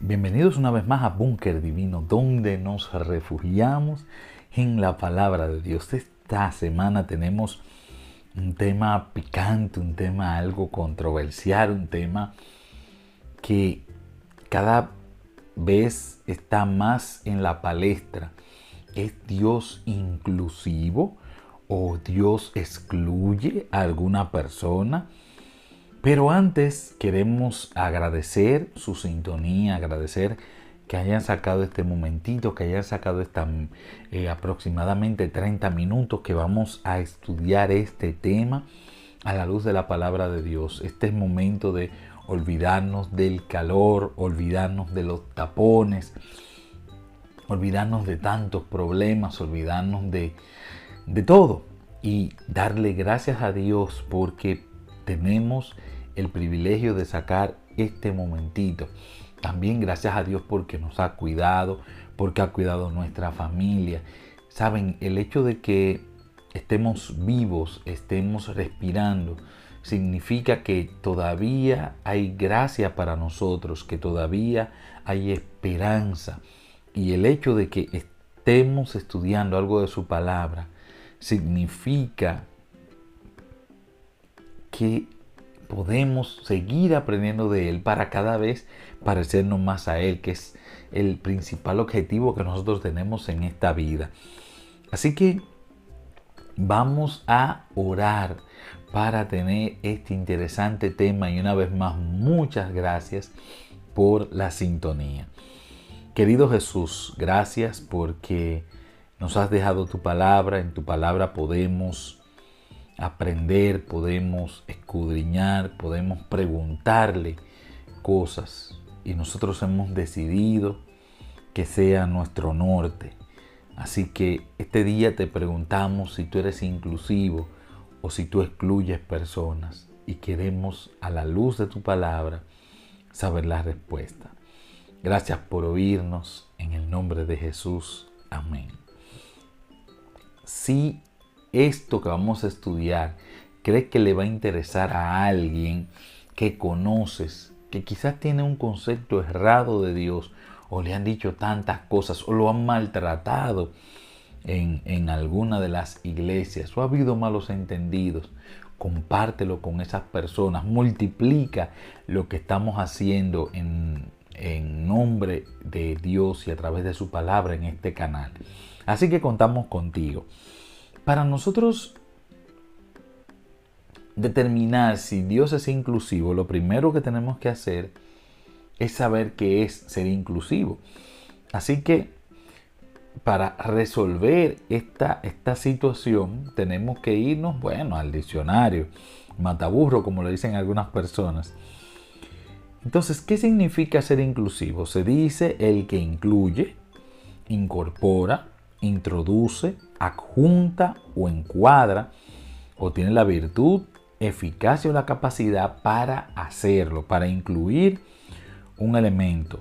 Bienvenidos una vez más a Búnker Divino, donde nos refugiamos en la palabra de Dios. Esta semana tenemos un tema picante, un tema algo controversial, un tema que cada vez está más en la palestra. ¿Es Dios inclusivo o Dios excluye a alguna persona? Pero antes queremos agradecer su sintonía, agradecer que hayan sacado este momentito, que hayan sacado aproximadamente 30 minutos que vamos a estudiar este tema a la luz de la palabra de Dios. Este es momento de olvidarnos del calor, olvidarnos de los tapones, olvidarnos de tantos problemas, olvidarnos de todo y darle gracias a Dios porque tenemos el privilegio de sacar este momentito. También gracias a Dios porque nos ha cuidado, porque ha cuidado nuestra familia. Saben, el hecho de que estemos vivos, estemos respirando, significa que todavía hay gracia para nosotros, que todavía hay esperanza. Y el hecho de que estemos estudiando algo de su palabra significa que podemos seguir aprendiendo de Él para cada vez parecernos más a Él, que es el principal objetivo que nosotros tenemos en esta vida. Así que vamos a orar para tener este interesante tema y una vez más muchas gracias por la sintonía. Querido Jesús, gracias porque nos has dejado tu palabra. En tu palabra podemos aprender, podemos escudriñar, podemos preguntarle cosas y nosotros hemos decidido que sea nuestro norte. Así que este día te preguntamos si tú eres inclusivo o si tú excluyes personas y queremos a la luz de tu palabra saber la respuesta. Gracias por oírnos en el nombre de Jesús. Amén. Si esto que vamos a estudiar crees que le va a interesar a alguien que conoces, que quizás tiene un concepto errado de Dios o le han dicho tantas cosas o lo han maltratado en alguna de las iglesias o ha habido malos entendidos, compártelo con esas personas, multiplica lo que estamos haciendo en nombre de Dios y a través de su palabra en este canal. Así que contamos contigo. Para nosotros determinar si Dios es inclusivo, lo primero que tenemos que hacer es saber qué es ser inclusivo. Así que para resolver esta situación tenemos que irnos, al diccionario, mataburro, como le dicen algunas personas. Entonces, ¿qué significa ser inclusivo? Se dice el que incluye, incorpora, introduce, adjunta o encuadra o tiene la virtud, eficacia o la capacidad para hacerlo, para incluir un elemento,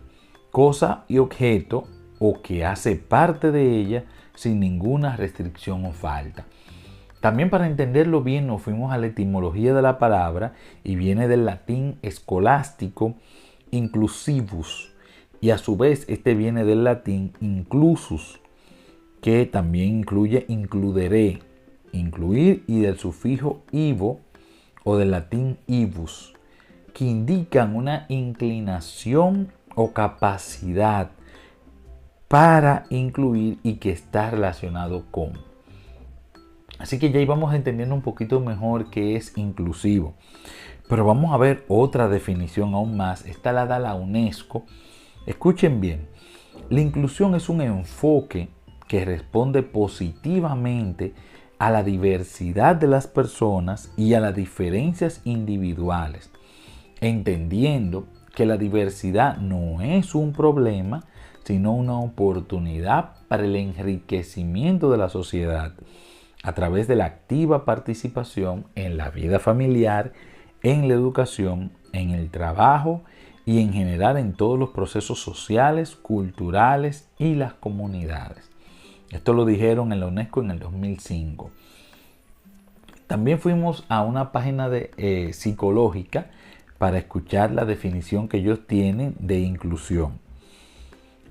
cosa y objeto o que hace parte de ella sin ninguna restricción o falta. También para entenderlo bien nos fuimos a la etimología de la palabra y viene del latín escolástico inclusivus y a su vez este viene del latín inclusus, que también incluye includeré, incluir, y del sufijo ivo o del latín ivus, que indican una inclinación o capacidad para incluir y que está relacionado con. Así que ya íbamos entendiendo un poquito mejor qué es inclusivo. Pero vamos a ver otra definición aún más. Esta la da la UNESCO. Escuchen bien. La inclusión es un enfoque que responde positivamente a la diversidad de las personas y a las diferencias individuales, entendiendo que la diversidad no es un problema, sino una oportunidad para el enriquecimiento de la sociedad a través de la activa participación en la vida familiar, en la educación, en el trabajo y en general en todos los procesos sociales, culturales y las comunidades. Esto lo dijeron en la UNESCO en el 2005. También fuimos a una página psicológica para escuchar la definición que ellos tienen de inclusión.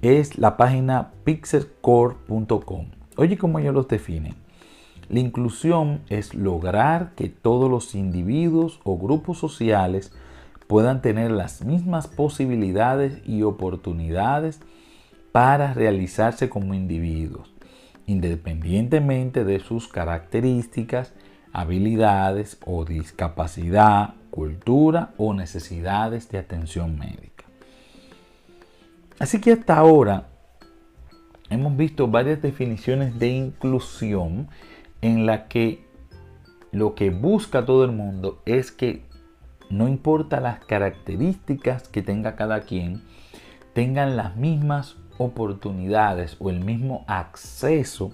Es la página pixelcore.com. Oye, cómo ellos los definen. La inclusión es lograr que todos los individuos o grupos sociales puedan tener las mismas posibilidades y oportunidades para realizarse como individuos, independientemente de sus características, habilidades o discapacidad, cultura o necesidades de atención médica. Así que hasta ahora hemos visto varias definiciones de inclusión en la que lo que busca todo el mundo es que no importa las características que tenga cada quien, tengan las mismas oportunidades o el mismo acceso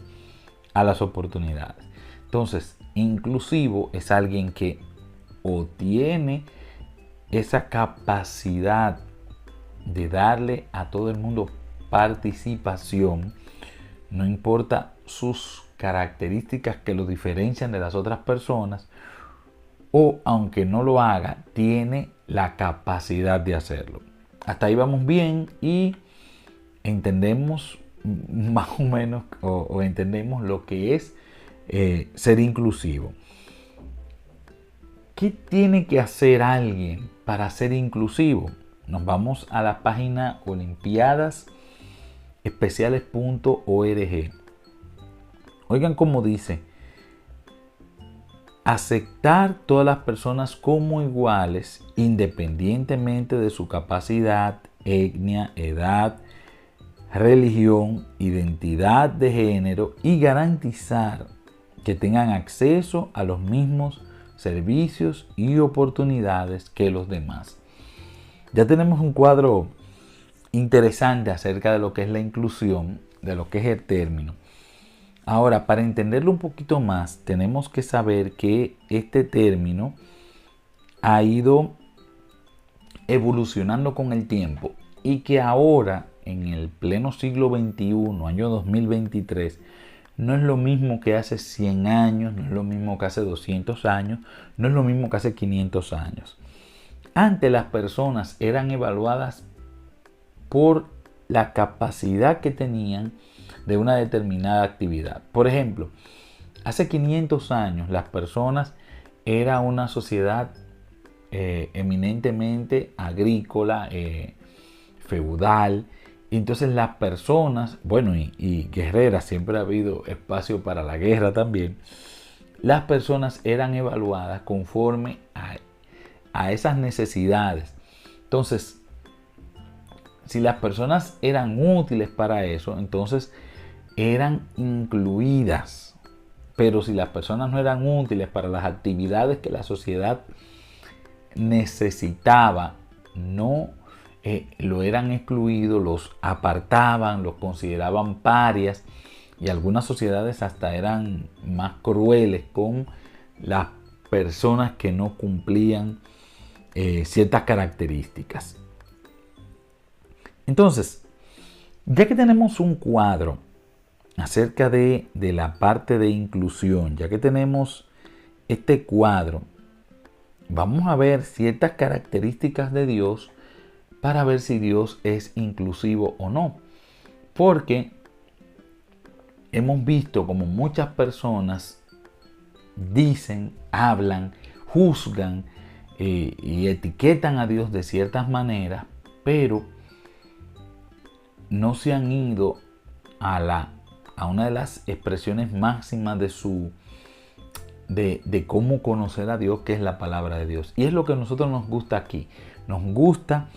a las oportunidades. Entonces, inclusivo es alguien que o tiene esa capacidad de darle a todo el mundo participación, no importa sus características que lo diferencian de las otras personas, o aunque no lo haga, tiene la capacidad de hacerlo. Hasta ahí vamos bien y entendemos más o menos o entendemos lo que es ser inclusivo. ¿Qué tiene que hacer alguien para ser inclusivo? Nos vamos a la página olimpiadasespeciales.org. Oigan cómo dice: aceptar todas las personas como iguales, independientemente de su capacidad, etnia, edad, religión, identidad de género, y garantizar que tengan acceso a los mismos servicios y oportunidades que los demás. Ya tenemos un cuadro interesante acerca de lo que es la inclusión, de lo que es el término. Ahora, para entenderlo un poquito más, tenemos que saber que este término ha ido evolucionando con el tiempo y que ahora, en el pleno siglo XXI, año 2023, no es lo mismo que hace 100 años, no es lo mismo que hace 200 años, no es lo mismo que hace 500 años. Antes las personas eran evaluadas por la capacidad que tenían de una determinada actividad. Por ejemplo, hace 500 años las personas era una sociedad eminentemente agrícola, feudal. Y entonces las personas, bueno, y guerreras, siempre ha habido espacio para la guerra también. Las personas eran evaluadas conforme a esas necesidades. Entonces, si las personas eran útiles para eso, entonces eran incluidas. Pero si las personas no eran útiles para las actividades que la sociedad necesitaba, no lo eran excluidos, los apartaban, los consideraban parias, y algunas sociedades hasta eran más crueles con las personas que no cumplían ciertas características. Entonces, ya que tenemos un cuadro acerca de la parte de inclusión, ya que tenemos este cuadro, vamos a ver ciertas características de Dios para ver si Dios es inclusivo o no. Porque hemos visto como muchas personas dicen, hablan, juzgan y etiquetan a Dios de ciertas maneras, pero no se han ido a una de las expresiones máximas de cómo conocer a Dios, que es la palabra de Dios. Y es lo que a nosotros nos gusta aquí. Nos gusta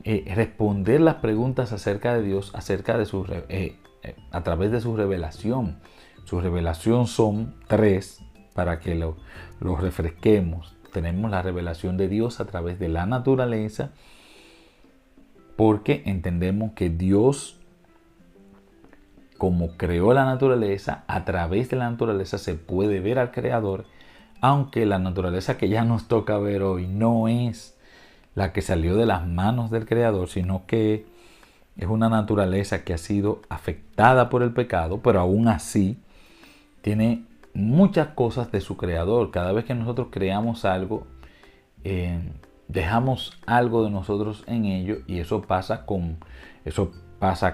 responder las preguntas acerca de Dios, a través de su revelación. Su revelación son 3, para que lo refresquemos. Tenemos la revelación de Dios a través de la naturaleza, porque entendemos que Dios, como creó la naturaleza, a través de la naturaleza se puede ver al Creador, aunque la naturaleza que ya nos toca ver hoy no es la que salió de las manos del Creador, sino que Es una naturaleza que ha sido afectada por el pecado, pero aún así tiene muchas cosas de su creador. Cada vez que nosotros creamos algo, dejamos algo de nosotros en ello, y eso pasa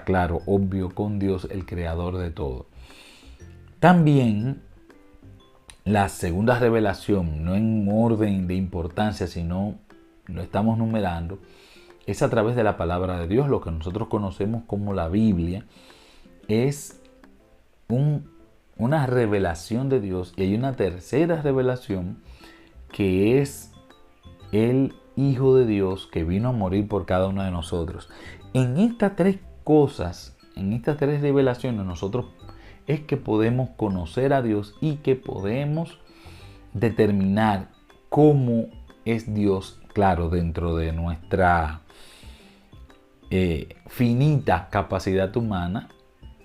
claro, obvio, con Dios, el creador de todo. También la segunda revelación, no en orden de importancia, sino lo estamos numerando, es a través de la palabra de Dios. Lo que nosotros conocemos como la Biblia es una revelación de Dios, y hay una tercera revelación que es el Hijo de Dios que vino a morir por cada uno de nosotros. En estas tres cosas, en estas tres revelaciones, nosotros es que podemos conocer a Dios y que podemos determinar cómo es Dios, claro, dentro de nuestra finita capacidad humana,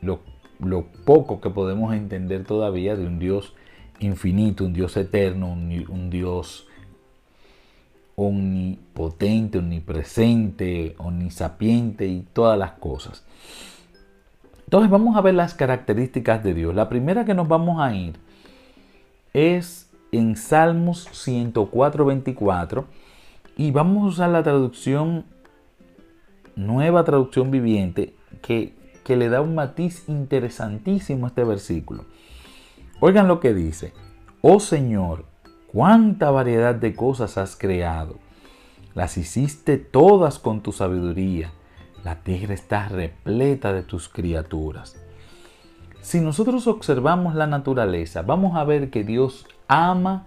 lo poco que podemos entender todavía de un Dios infinito, un Dios eterno, un Dios omnipotente, omnipresente, omnisapiente y todas las cosas. Entonces vamos a ver las características de Dios. La primera que nos vamos a ir es en Salmos 104:24, y vamos a usar la traducción, nueva traducción viviente, que le da un matiz interesantísimo a este versículo. Oigan lo que dice: oh Señor, cuánta variedad de cosas has creado. Las hiciste todas con tu sabiduría. La tierra está repleta de tus criaturas. Si nosotros observamos la naturaleza, vamos a ver que Dios ama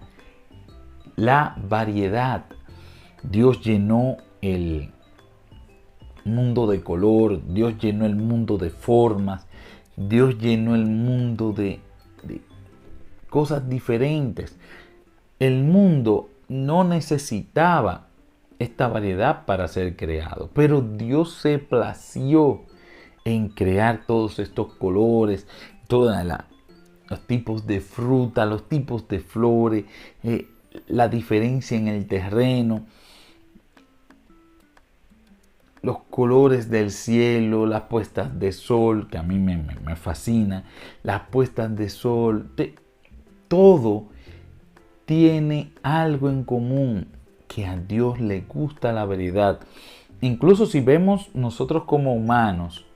la variedad. Dios llenó el mundo de color, Dios llenó el mundo de formas, Dios llenó el mundo de cosas diferentes. El mundo no necesitaba esta variedad para ser creado, pero Dios se plació en crear todos estos colores, todos los tipos de fruta, los tipos de flores, la diferencia en el terreno, los colores del cielo, las puestas de sol, que a mí me fascina, las puestas de sol, todo tiene algo en común, que a Dios le gusta la variedad. Incluso si vemos nosotros como humanos,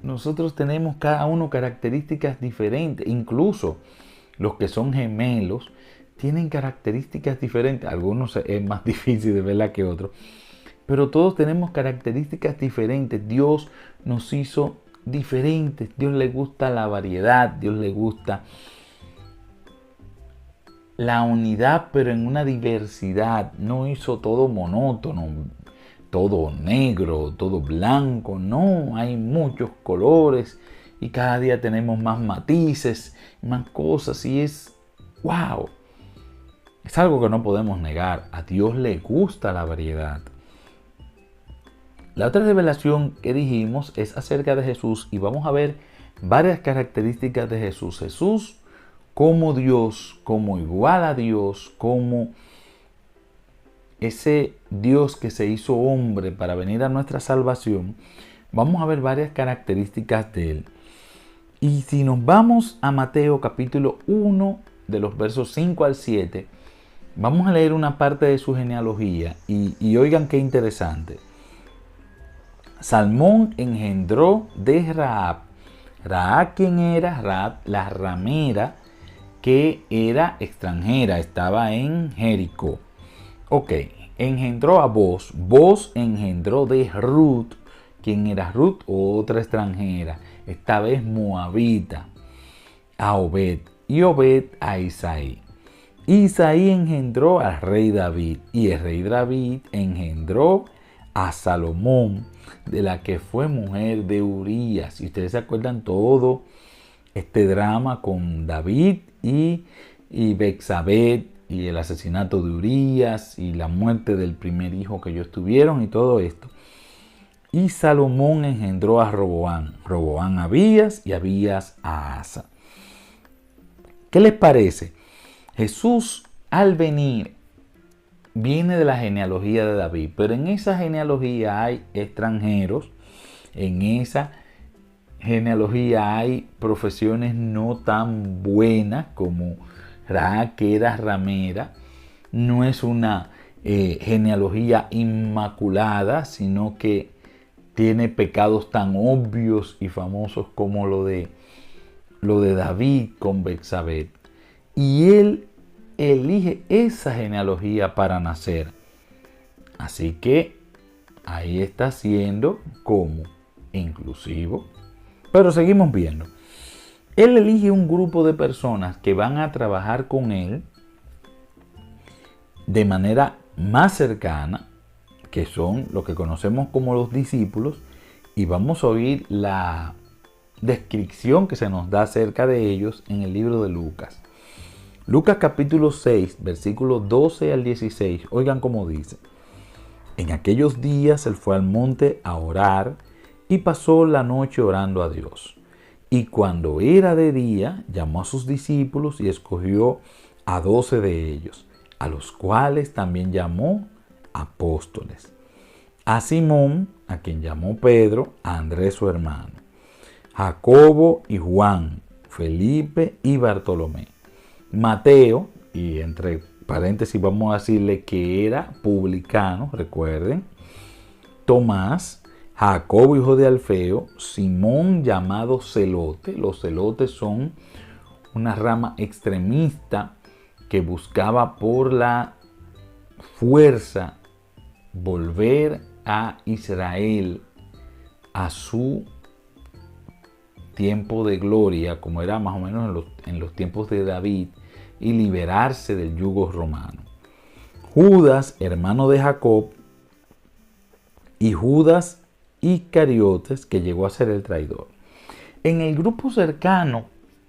nosotros tenemos cada uno características diferentes. Incluso los que son gemelos tienen características diferentes. Algunos es más difícil de verla que otros, pero todos tenemos características diferentes. Dios nos hizo diferentes. Dios le gusta la variedad. Dios le gusta la unidad, pero en una diversidad. No hizo todo monótono, todo negro, todo blanco. No, hay muchos colores y cada día tenemos más matices, más cosas, y es wow. Es algo que no podemos negar. A Dios le gusta la variedad. La otra revelación que dijimos es acerca de Jesús, y vamos a ver varias características de Jesús. Jesús como Dios, como igual a Dios, como ese Dios que se hizo hombre para venir a nuestra salvación. Vamos a ver varias características de él. Y si nos vamos a Mateo capítulo 1, de los versos 5 al 7, vamos a leer una parte de su genealogía, y oigan qué interesante. Salmón engendró de Rahab. Rahab, ¿quién era? Rahab, la ramera, que era extranjera, estaba en Jericó. Ok, engendró a Boz. Boz engendró de Ruth. ¿Quién era Ruth? Otra extranjera, esta vez moabita. A Obed, y Obed a Isaí. Isaí engendró al rey David, y el rey David engendró a Salomón, de la que fue mujer de Urías. Y ustedes se acuerdan todo este drama con David y Betsabé, y el asesinato de Urías y la muerte del primer hijo que ellos tuvieron y todo esto. Y Salomón engendró a Roboán, Roboán a Abías y Abías a Asa. ¿Qué les parece? Jesús, al venir, viene de la genealogía de David, pero en esa genealogía hay extranjeros, En esa genealogía hay profesiones no tan buenas como Ra, que era ramera. No es una genealogía inmaculada, sino que tiene pecados tan obvios y famosos como lo de David con Betsabé. Y él elige esa genealogía para nacer. Así que ahí está siendo como inclusivo. Pero seguimos viendo. Él elige un grupo de personas que van a trabajar con él de manera más cercana, que son lo que conocemos como los discípulos, y vamos a oír la descripción que se nos da acerca de ellos en el libro de Lucas. Lucas capítulo 6, versículos 12 al 16, oigan cómo dice. En aquellos días él fue al monte a orar y pasó la noche orando a Dios. Y cuando era de día, llamó a sus discípulos y escogió a 12 de ellos, a los cuales también llamó apóstoles. A Simón, a quien llamó Pedro, a Andrés su hermano, Jacobo y Juan, Felipe y Bartolomé, Mateo, y entre paréntesis vamos a decirle que era publicano, recuerden, Tomás, Jacobo hijo de Alfeo, Simón llamado Celote. Los celotes son una rama extremista que buscaba por la fuerza volver a Israel a su tiempo de gloria, como era más o menos en los tiempos de David, y liberarse del yugo romano. Judas, hermano de Jacob, y Judas Iscariotes, que llegó a ser el traidor. En el grupo cercano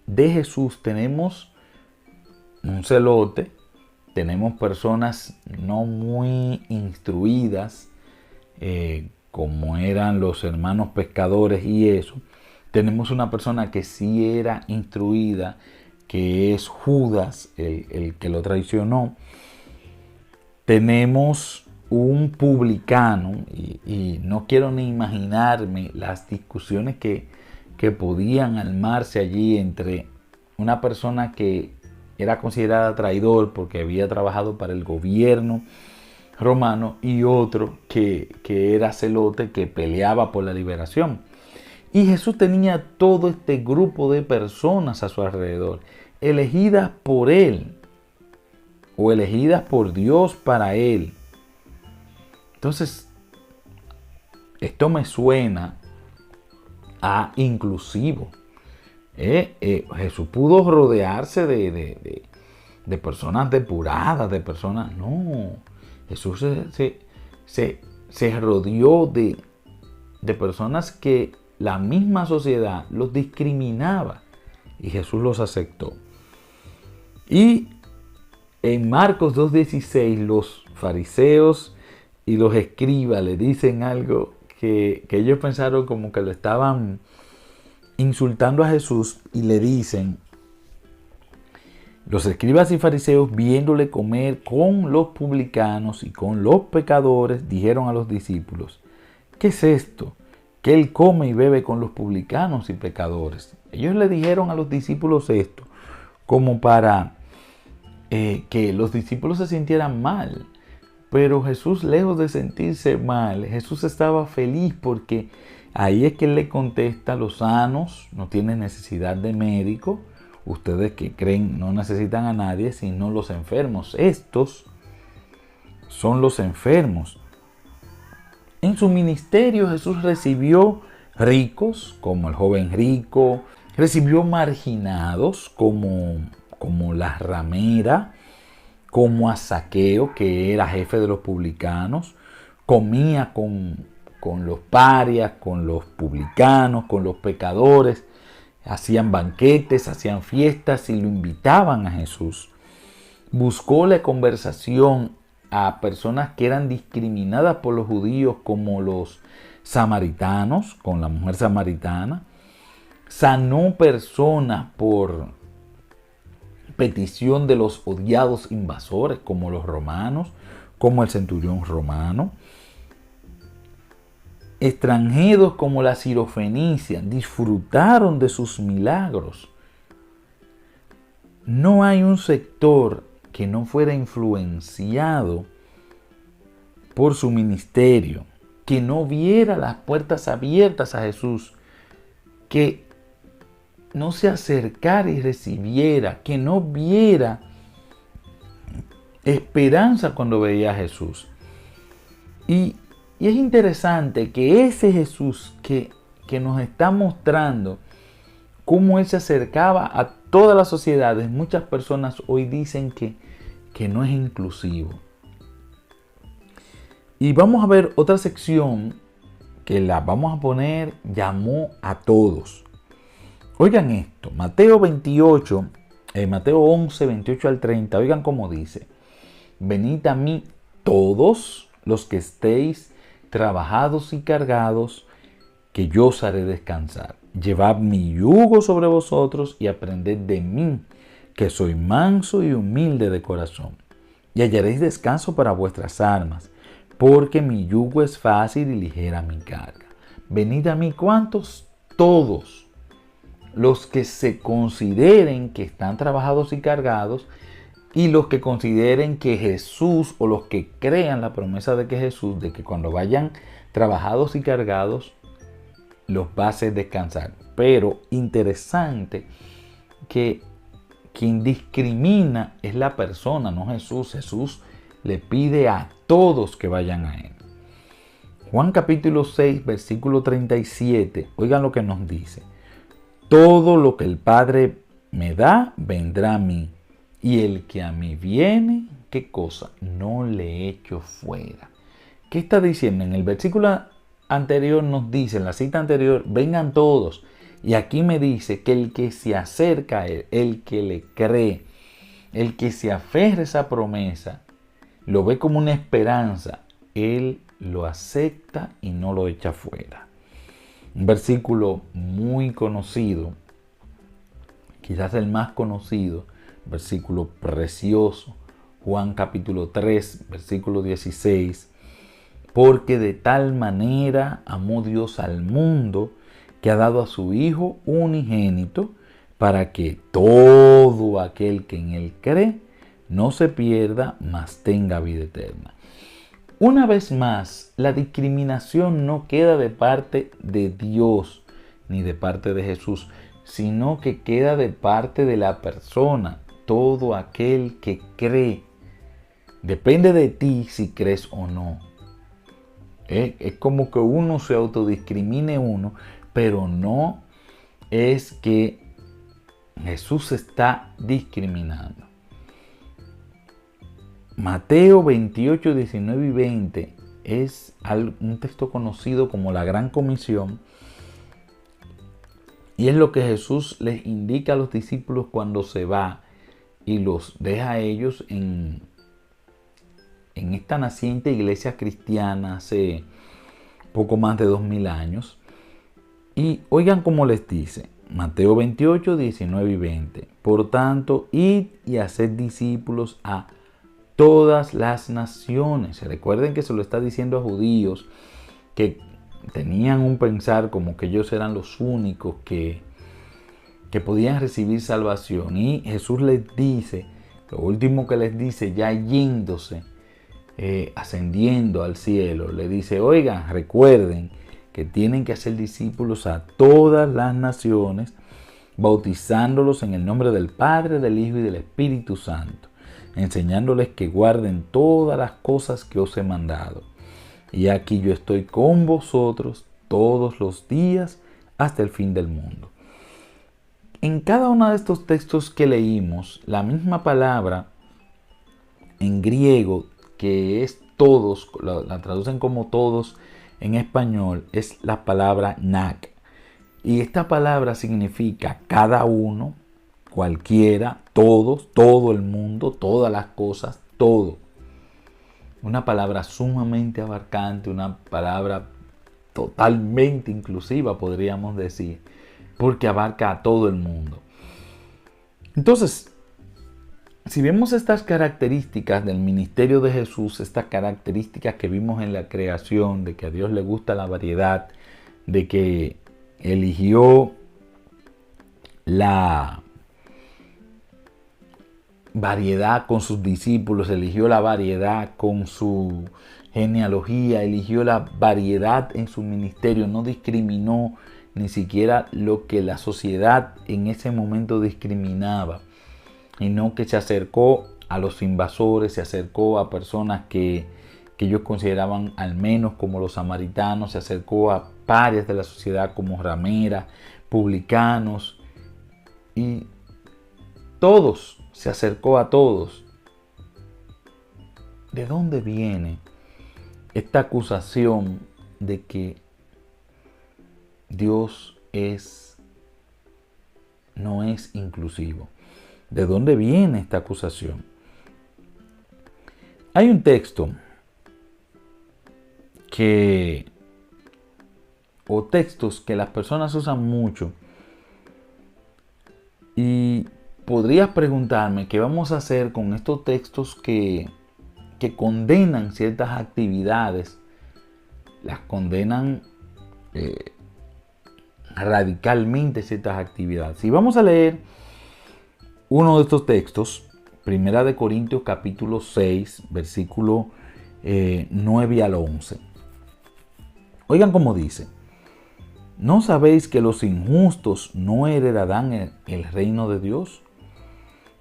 de Jesús tenemos un celote, tenemos personas no muy instruidas, como eran los hermanos pescadores y eso. Tenemos una persona que sí era instruida, que es Judas, el que lo traicionó. Tenemos un publicano, y no quiero ni imaginarme las discusiones que podían armarse allí entre una persona que era considerada traidor porque había trabajado para el gobierno romano y otro que era celote, que peleaba por la liberación. Y Jesús tenía todo este grupo de personas a su alrededor, elegidas por él o elegidas por Dios para él. Entonces, esto me suena a inclusivo. Jesús pudo rodearse de personas depuradas, de personas... No, Jesús se rodeó de personas que la misma sociedad los discriminaba y Jesús los aceptó. Y en Marcos 2:16 los fariseos y los escribas le dicen algo que ellos pensaron como que lo estaban insultando a Jesús, y le dicen, los escribas y fariseos viéndole comer con los publicanos y con los pecadores, dijeron a los discípulos, ¿qué es esto? Que él come y bebe con los publicanos y pecadores. Ellos le dijeron a los discípulos esto como para que los discípulos se sintieran mal. Pero Jesús, lejos de sentirse mal, Jesús estaba feliz, porque ahí es que él le contesta: los sanos no tienen necesidad de médico. Ustedes que creen no necesitan a nadie, sino los enfermos. Estos son los enfermos. En su ministerio Jesús recibió ricos, como el joven rico, recibió marginados, como la ramera, como a Zaqueo, que era jefe de los publicanos, comía con los parias, con los publicanos, con los pecadores, hacían banquetes, hacían fiestas y lo invitaban a Jesús. Buscó la conversación a personas que eran discriminadas por los judíos, como los samaritanos, con la mujer samaritana. Sanó personas por petición de los odiados invasores, como los romanos, como el centurión romano. extranjeros como la Sirofenicia disfrutaron de sus milagros. No hay un sector que no fuera influenciado por su ministerio, que no viera las puertas abiertas a Jesús, que no se acercara y recibiera, que no viera esperanza cuando veía a Jesús. Y es interesante que ese Jesús que nos está mostrando cómo Él se acercaba a todas las sociedades, muchas personas hoy dicen que no es inclusivo. Y vamos a ver otra sección que la vamos a poner, llamó a todos. Oigan esto, Mateo 11, 28 al 30, oigan cómo dice: venid a mí todos los que estéis trabajados y cargados, que yo os haré descansar. Llevad mi yugo sobre vosotros y aprended de mí, que soy manso y humilde de corazón, y hallaréis descanso para vuestras almas, porque mi yugo es fácil y ligera mi carga. Venid a mí, ¿cuántos? Todos los que se consideren que están trabajados y cargados, y los que consideren que Jesús, o los que crean la promesa de que Jesús, de que cuando vayan trabajados y cargados, los va a hacer descansar. Pero interesante que quien discrimina es la persona, no Jesús. Jesús le pide a todos que vayan a Él. Juan capítulo 6, versículo 37, oigan lo que nos dice: todo lo que el Padre me da, vendrá a mí. Y el que a mí viene, ¿qué cosa? No le echo fuera. ¿Qué está diciendo? En el versículo anterior nos dice, en la cita anterior, vengan todos. Y aquí me dice que el que se acerca a Él, el que le cree, el que se aferra a esa promesa, lo ve como una esperanza, Él lo acepta y no lo echa fuera. Un versículo muy conocido, quizás el más conocido, versículo precioso, Juan capítulo 3, versículo 16. Porque de tal manera amó Dios al mundo, que ha dado a su Hijo unigénito, para que todo aquel que en Él cree no se pierda, mas tenga vida eterna. Una vez más, la discriminación no queda de parte de Dios ni de parte de Jesús, sino que queda de parte de la persona, todo aquel que cree. Depende de ti si crees o no. Es como que uno se autodiscrimine uno, pero no es que Jesús se está discriminando. Mateo 28, 19 y 20 es un texto conocido como la Gran Comisión, y es lo que Jesús les indica a los discípulos cuando se va y los deja a ellos en esta naciente iglesia cristiana hace poco más de 2000 años. Y oigan cómo les dice, Mateo 28, 19 y 20. Por tanto, id y haced discípulos a todas las naciones. Recuerden que se lo está diciendo a judíos que tenían un pensar como que ellos eran los únicos que podían recibir salvación. Y Jesús les dice, lo último que les dice, ya yéndose, ascendiendo al cielo, le dice, oigan, recuerden que tienen que hacer discípulos a todas las naciones, bautizándolos en el nombre del Padre, del Hijo y del Espíritu Santo, enseñándoles que guarden todas las cosas que os he mandado. Y aquí yo estoy con vosotros todos los días hasta el fin del mundo. En cada uno de estos textos que leímos, la misma palabra en griego, que es todos, la traducen como todos en español, es la palabra nak. Y esta palabra significa cada uno, cualquiera, todos, todo el mundo, todas las cosas, todo. Una palabra sumamente abarcante, una palabra totalmente inclusiva, podríamos decir, porque abarca a todo el mundo. Entonces, si vemos estas características del ministerio de Jesús, estas características que vimos en la creación, de que a Dios le gusta la variedad, de que eligió la variedad con sus discípulos, eligió la variedad con su genealogía, eligió la variedad en su ministerio, no discriminó ni siquiera lo que la sociedad en ese momento discriminaba, sino que se acercó a los invasores, se acercó a personas que ellos consideraban al menos como los samaritanos, se acercó a parias de la sociedad como rameras, publicanos, y todos, se acercó a todos. ¿De dónde viene esta acusación de que Dios no es inclusivo? ¿De dónde viene esta acusación? Hay un texto o textos que las personas usan mucho, y podrías preguntarme qué vamos a hacer con estos textos que condenan ciertas actividades, las condenan radicalmente ciertas actividades. Y vamos a leer uno de estos textos, Primera de Corintios capítulo 6, versículo 9 al 11. Oigan cómo dice: ¿no sabéis que los injustos no heredarán el reino de Dios?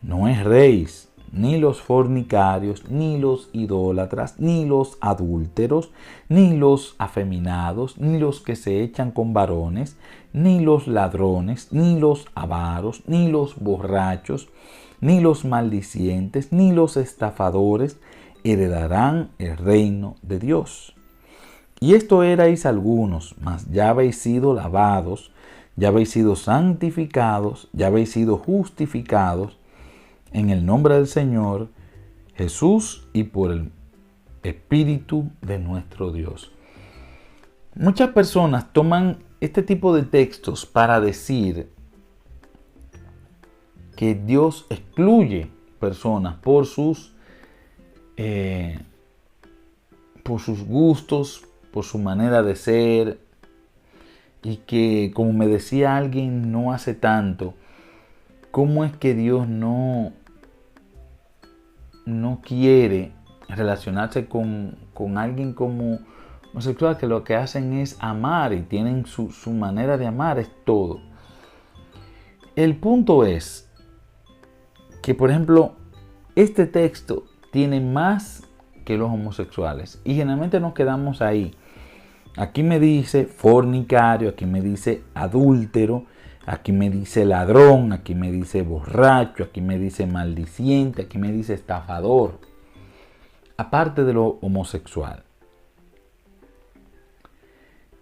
No erréis, ni los fornicarios, ni los idólatras, ni los adúlteros, ni los afeminados, ni los que se echan con varones, ni los ladrones, ni los avaros, ni los borrachos, ni los maldicientes, ni los estafadores heredarán el reino de Dios. Y esto erais algunos, mas ya habéis sido lavados, ya habéis sido santificados, ya habéis sido justificados en el nombre del Señor Jesús y por el Espíritu de nuestro Dios. Muchas personas toman este tipo de textos para decir que Dios excluye personas por sus gustos, por su manera de ser, y que, como me decía alguien no hace tanto, ¿cómo es que Dios no quiere relacionarse con alguien como homosexual, que lo que hacen es amar y tienen su manera de amar, es todo? El punto es que, por ejemplo, este texto tiene más que los homosexuales, y generalmente nos quedamos ahí. Aquí me dice fornicario, aquí me dice adúltero, aquí me dice ladrón, aquí me dice borracho, aquí me dice maldiciente, aquí me dice estafador, aparte de lo homosexual.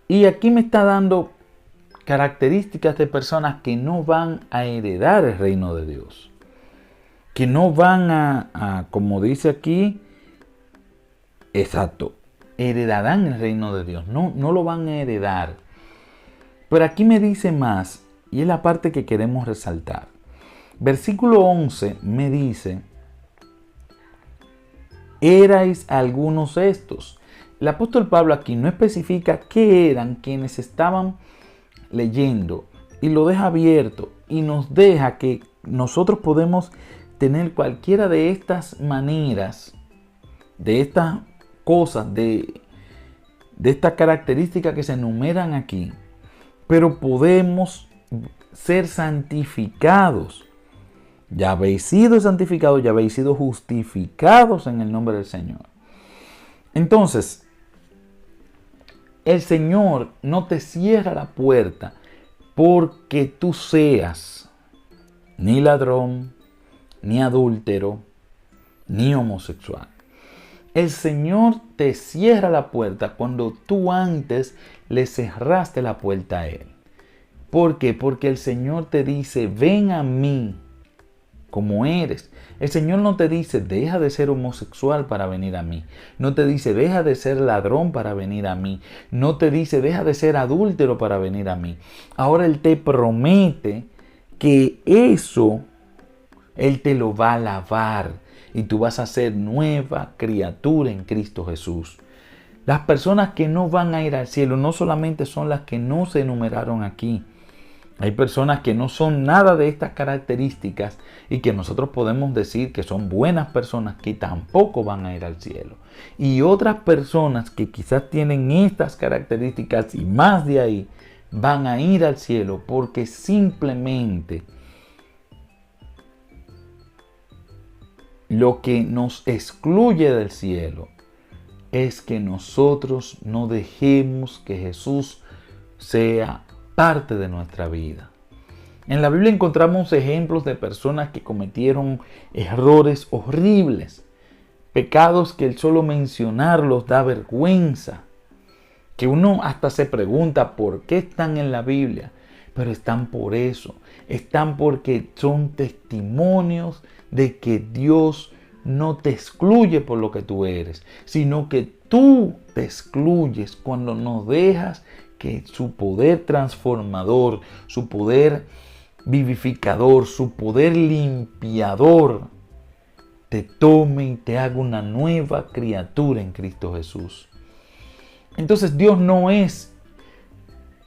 Y aquí me está dando características de personas que no van a heredar el reino de Dios, que no van a como dice aquí, exacto, heredarán el reino de Dios, no lo van a heredar. Pero aquí me dice más, y es la parte que queremos resaltar. Versículo 11 me dice: erais algunos estos. El apóstol Pablo aquí no especifica qué eran quienes estaban leyendo, y lo deja abierto y nos deja que nosotros podemos tener cualquiera de estas maneras, de estas cosas, de estas características que se enumeran aquí, pero podemos ser santificados. Ya habéis sido santificados, ya habéis sido justificados en el nombre del Señor. Entonces, el Señor no te cierra la puerta porque tú seas ni ladrón, ni adúltero, ni homosexual. El Señor te cierra la puerta cuando tú antes le cerraste la puerta a Él. ¿Por qué? Porque el Señor te dice: ven a mí como eres. El Señor no te dice: deja de ser homosexual para venir a mí. No te dice: deja de ser ladrón para venir a mí. No te dice: deja de ser adúltero para venir a mí. Ahora Él te promete que eso, Él te lo va a lavar y tú vas a ser nueva criatura en Cristo Jesús. Las personas que no van a ir al cielo no solamente son las que no se enumeraron aquí. Hay personas que no son nada de estas características y que nosotros podemos decir que son buenas personas que tampoco van a ir al cielo. Y otras personas que quizás tienen estas características y más de ahí van a ir al cielo porque simplemente lo que nos excluye del cielo es que nosotros no dejemos que Jesús sea parte de nuestra vida. En la Biblia encontramos ejemplos de personas que cometieron errores horribles, pecados que el solo mencionarlos da vergüenza, que uno hasta se pregunta por qué están en la Biblia, pero están por eso, están porque son testimonios de que Dios no te excluye por lo que tú eres, sino que tú te excluyes cuando no dejas que su poder transformador, su poder vivificador, su poder limpiador te tome y te haga una nueva criatura en Cristo Jesús. Entonces Dios no es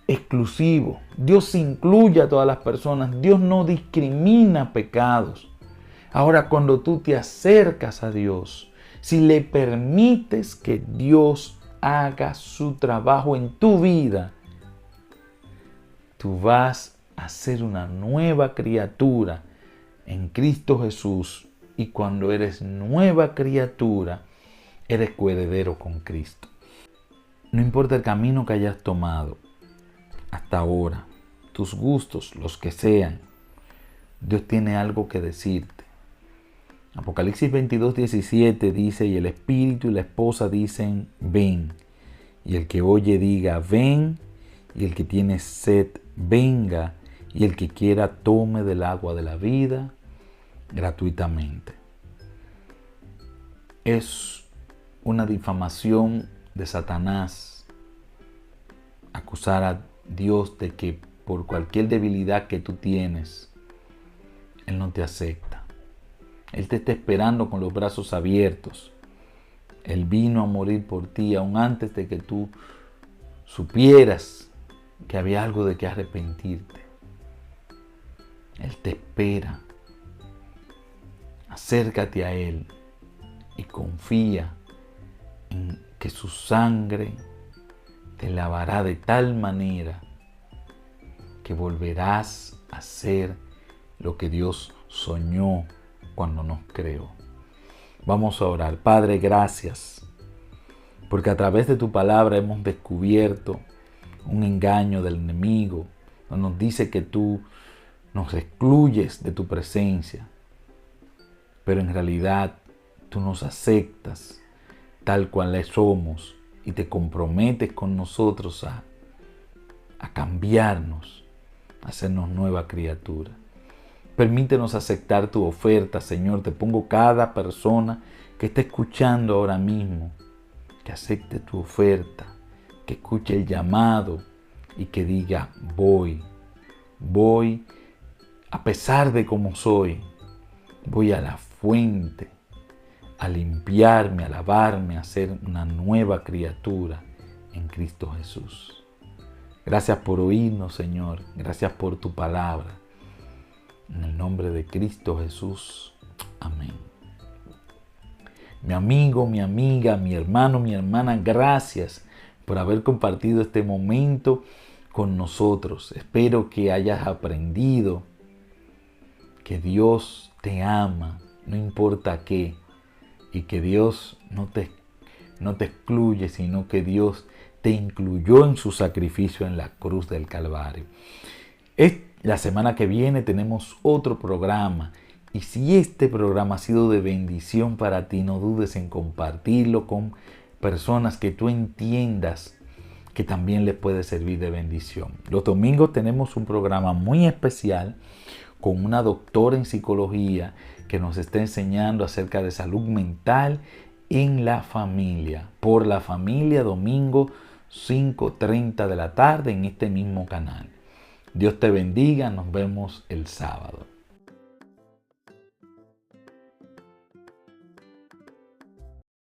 exclusivo. Dios incluye a todas las personas. Dios no discrimina pecados. Ahora, cuando tú te acercas a Dios, si le permites que Dios haga su trabajo en tu vida, tú vas a ser una nueva criatura en Cristo Jesús. Y cuando eres nueva criatura, eres coheredero con Cristo. No importa el camino que hayas tomado hasta ahora, tus gustos, los que sean, Dios tiene algo que decirte. Apocalipsis 22:17 dice, y el espíritu y la esposa dicen, ven. Y el que oye diga, ven. Y el que tiene sed, venga. Y el que quiera tome del agua de la vida gratuitamente. Es una difamación de Satanás acusar a Dios de que por cualquier debilidad que tú tienes, Él no te acepta. Él te está esperando con los brazos abiertos. Él vino a morir por ti aún antes de que tú supieras que había algo de que arrepentirte. Él te espera. Acércate a Él y confía en que su sangre te lavará de tal manera que volverás a ser lo que Dios soñó cuando nos creó. Vamos a orar. Padre, gracias, porque a través de tu palabra hemos descubierto un engaño del enemigo. Nos dice que tú nos excluyes de tu presencia, pero en realidad tú nos aceptas tal cual somos y te comprometes con nosotros a cambiarnos, a hacernos nueva criatura. Permítenos aceptar tu oferta, Señor. Te pongo cada persona que esté escuchando ahora mismo, que acepte tu oferta, que escuche el llamado y que diga, voy a pesar de cómo soy, voy a la fuente, a limpiarme, a lavarme, a ser una nueva criatura en Cristo Jesús. Gracias por oírnos, Señor. Gracias por tu palabra. En el nombre de Cristo Jesús. Amén. Mi amigo, mi amiga, mi hermano, mi hermana, gracias por haber compartido este momento con nosotros. Espero que hayas aprendido que Dios te ama, no importa qué, y que Dios no te excluye, sino que Dios te incluyó en su sacrificio en la cruz del Calvario. La semana que viene tenemos otro programa, y si este programa ha sido de bendición para ti, no dudes en compartirlo con personas que tú entiendas que también les puede servir de bendición. Los domingos tenemos un programa muy especial con una doctora en psicología que nos está enseñando acerca de salud mental en la familia. Por la familia, domingo 5:30 de la tarde en este mismo canal. Dios te bendiga, nos vemos el sábado.